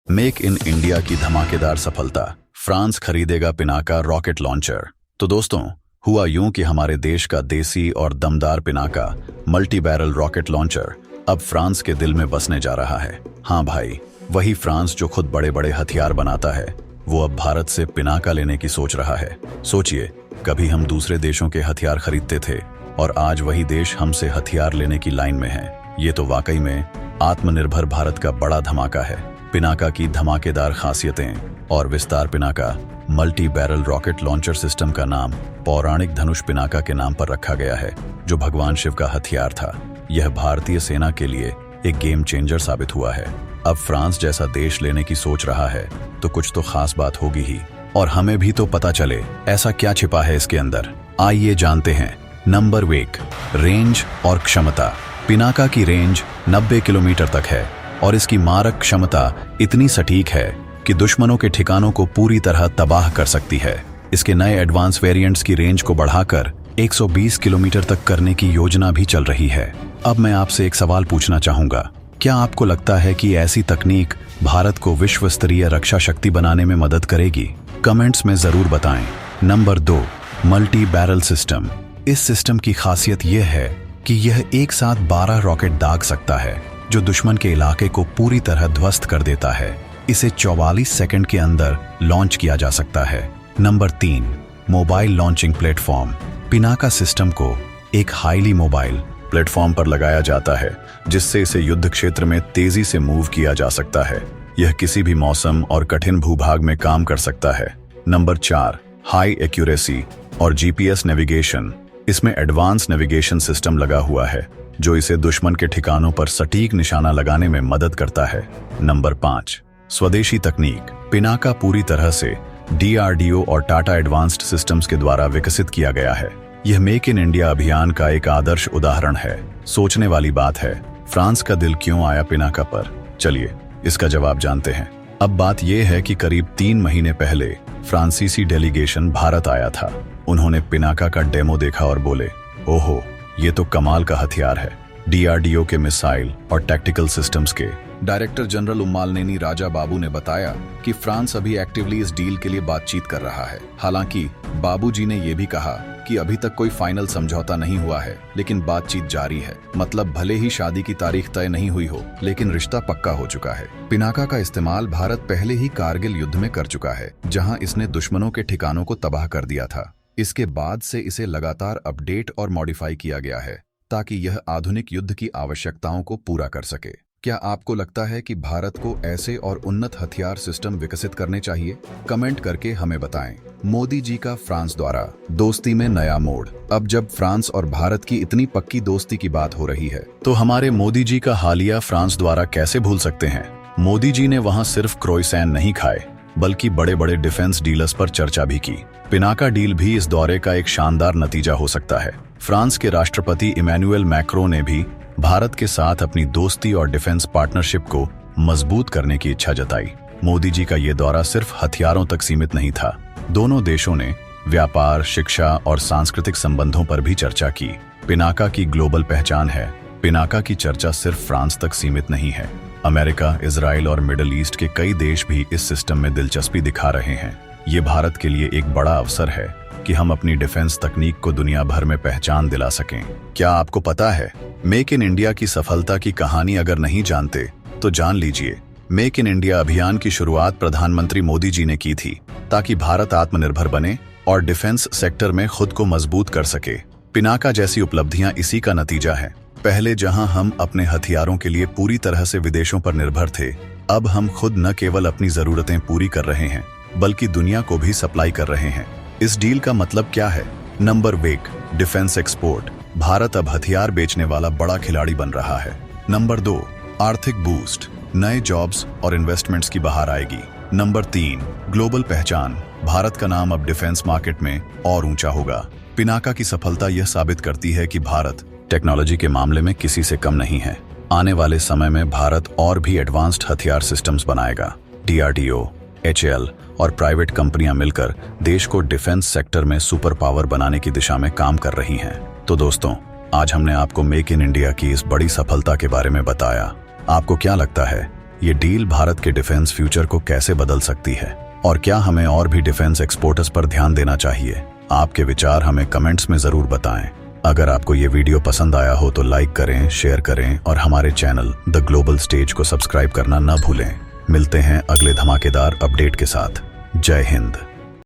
Make in India की धमाकेदार सफलता, फ्रांस खरीदेगा पिनाका रॉकेट लॉन्चर। तो दोस्तों, हुआ यूं कि हमारे देश का देसी और दमदार Pinaka multi barrel rocket launcher अब फ्रांस के दिल में बसने जा रहा है। हाँ भाई, वही फ्रांस जो खुद बड़े बड़े हथियार बनाता है, वो अब भारत से पिनाका लेने की सोच रहा है। सोचिए, कभी हम दूसरे देशों के हथियार खरीदते थे और आज वही देश हमसे हथियार लेने की लाइन में है। ये तो वाकई में आत्मनिर्भर भारत का बड़ा धमाका है। पिनाका की धमाकेदार खासियतें और विस्तार। Pinaka multi barrel rocket launcher system का नाम पौराणिक धनुष पिनाका के नाम पर रखा गया है, जो भगवान शिव का हथियार था। यह भारतीय सेना के लिए एक गेम चेंजर साबित हुआ है। अब फ्रांस जैसा देश लेने की सोच रहा है तो कुछ तो खास बात होगी ही, और हमें भी तो पता चले ऐसा क्या छिपा है इसके अंदर। आइए जानते हैं। नंबर 1, रेंज और क्षमता। पिनाका की रेंज 90 किलोमीटर तक है और इसकी मारक क्षमता इतनी सटीक है कि दुश्मनों के ठिकानों को पूरी तरह तबाह कर सकती है। इसके नए एडवांस वेरिएंट्स की रेंज को बढ़ाकर 120 किलोमीटर तक करने की योजना भी चल रही है। अब मैं आपसे एक सवाल पूछना चाहूंगा, क्या आपको लगता है कि ऐसी तकनीक भारत को विश्व स्तरीय रक्षा शक्ति बनाने में मदद करेगी? कमेंट्स में जरूर बताएं। Number 2, multi barrel system. इस सिस्टम की खासियत यह है कि यह एक साथ 12 रॉकेट दाग सकता है, जो दुश्मन के इलाके को पूरी तरह ध्वस्त कर देता है। इसे 44 सेकंड के अंदर लॉन्च किया जा सकता है। Number 3, mobile launching platform. Pinaka system को एक हाईली मोबाइल प्लेटफॉर्म पर लगाया जाता है, जिससे इसे युद्ध क्षेत्र में तेजी से मूव किया जा सकता है। यह किसी भी मौसम और कठिन भूभाग में काम कर सकता है। नंबर 4, हाई एक्यूरेसी और जीपीएस नेविगेशन। इसमें एडवांस नेविगेशन सिस्टम लगा हुआ है, जो इसे दुश्मन के ठिकानों पर सटीक निशाना लगाने में मदद करता है। नंबर 5, स्वदेशी तकनीक। पिनाका पूरी तरह से डीआरडीओ और टाटा एडवांस्ड सिस्टम्स के द्वारा विकसित किया गया है। यह मेक इन इंडिया अभियान का एक आदर्श उदाहरण है। सोचने वाली बात है, फ्रांस का दिल क्यों आया पिनाका पर? चलिए इसका जवाब जानते हैं। अब बात यह है कि करीब 3 महीने पहले फ्रांसीसी डेलीगेशन भारत आया था। उन्होंने पिनाका का डेमो देखा और बोले, ओहो, ये तो कमाल का हथियार है। डीआरडीओ के मिसाइल और टैक्टिकल सिस्टम्स के डायरेक्टर जनरल उम्मालनेनी राजा बाबू ने बताया कि फ्रांस अभी एक्टिवली इस डील के लिए बातचीत कर रहा है। हालांकि बाबूजी ने यह भी कहा कि अभी तक कोई फाइनल समझौता नहीं हुआ है, लेकिन बातचीत जारी है। मतलब भले ही शादी की तारीख तय नहीं हुई हो, लेकिन रिश्ता पक्का हो चुका है। पिनाका का इस्तेमाल भारत पहले ही कारगिल युद्ध में कर चुका है, जहां इसने दुश्मनों के ठिकानों को तबाह कर दिया था। इसके बाद से इसे लगातार अपडेट और मॉडिफाई किया गया है, ताकि यह आधुनिक युद्ध की आवश्यकताओं को पूरा कर सके। क्या आपको लगता है कि भारत को ऐसे और उन्नत हथियार सिस्टम विकसित करने चाहिए? कमेंट करके हमें बताएं। मोदी जी का फ्रांस द्वारा दोस्ती में नया मोड़। अब जब फ्रांस और भारत की इतनी पक्की दोस्ती की बात हो रही है, तो हमारे मोदी जी का हालिया फ्रांस द्वारा कैसे भूल सकते हैं? मोदी जी ने वहां सिर्फ क्रोइसैन नहीं खाए, बल्कि बड़े बड़े डिफेंस डीलर्स पर चर्चा भी की। पिनाका डील भी इस दौरे का एक शानदार नतीजा हो सकता है। फ्रांस के राष्ट्रपति इमैनुएल मैक्रो ने भी भारत के साथ अपनी दोस्ती और डिफेंस पार्टनरशिप को मजबूत करने की इच्छा जताई। मोदी जी का ये दौरा सिर्फ हथियारों तक सीमित नहीं था। दोनों देशों ने व्यापार, शिक्षा और सांस्कृतिक संबंधों पर भी चर्चा की। पिनाका की ग्लोबल पहचान है। पिनाका की चर्चा सिर्फ फ्रांस तक सीमित नहीं है। अमेरिका, इजराइल और मिडल ईस्ट के कई देश भी इस सिस्टम में दिलचस्पी दिखा रहे हैं। ये भारत के लिए एक बड़ा अवसर है कि हम अपनी डिफेंस तकनीक को दुनिया भर में पहचान दिला सकें। क्या आपको पता है, मेक इन इंडिया की सफलता की कहानी अगर नहीं जानते तो जान लीजिए। मेक इन इंडिया अभियान की शुरुआत प्रधानमंत्री मोदी जी ने की थी, ताकि भारत आत्मनिर्भर बने और डिफेंस सेक्टर में खुद को मजबूत कर सके। पिनाका जैसी उपलब्धियां इसी का नतीजा है। पहले जहां हम अपने हथियारों के लिए पूरी तरह से विदेशों पर निर्भर थे, अब हम खुद न केवल अपनी जरूरतें पूरी कर रहे हैं, बल्कि दुनिया को भी सप्लाई कर रहे हैं। इस डील का मतलब क्या है? Number 1, defence export. भारत अब हथियार बेचने वाला बड़ा खिलाड़ी बन रहा है। नंबर 2, आर्थिक बूस्ट। नए जॉब्स और इन्वेस्टमेंट्स की बहार आएगी। नंबर 3, ग्लोबल पहचान। भारत का नाम अब डिफेंस मार्केट में और ऊंचा होगा। पिनाका की सफलता यह साबित करती है कि भारत टेक्नोलॉजी के मामले में किसी से कम नहीं है। आने वाले समय में भारत और भी एडवांस्ड हथियार सिस्टम्स बनाएगा। डीआरडीओ, एचएएल और प्राइवेट कंपनियां मिलकर देश को डिफेंस सेक्टर में सुपर पावर बनाने की दिशा में काम कर रही हैं। तो दोस्तों, आज हमने आपको मेक इन इंडिया की इस बड़ी सफलता के बारे में बताया। आपको क्या लगता है, ये डील भारत के डिफेंस फ्यूचर को कैसे बदल सकती है और क्या हमें और भी डिफेंस एक्सपोर्टर्स पर ध्यान देना चाहिए? आपके विचार हमें कमेंट्स में जरूर बताएं। अगर आपको ये वीडियो पसंद आया हो तो लाइक करें, शेयर करें और हमारे चैनल द ग्लोबल स्टेज को सब्सक्राइब करना न भूलें। मिलते हैं अगले धमाकेदार अपडेट के साथ। जय हिंद।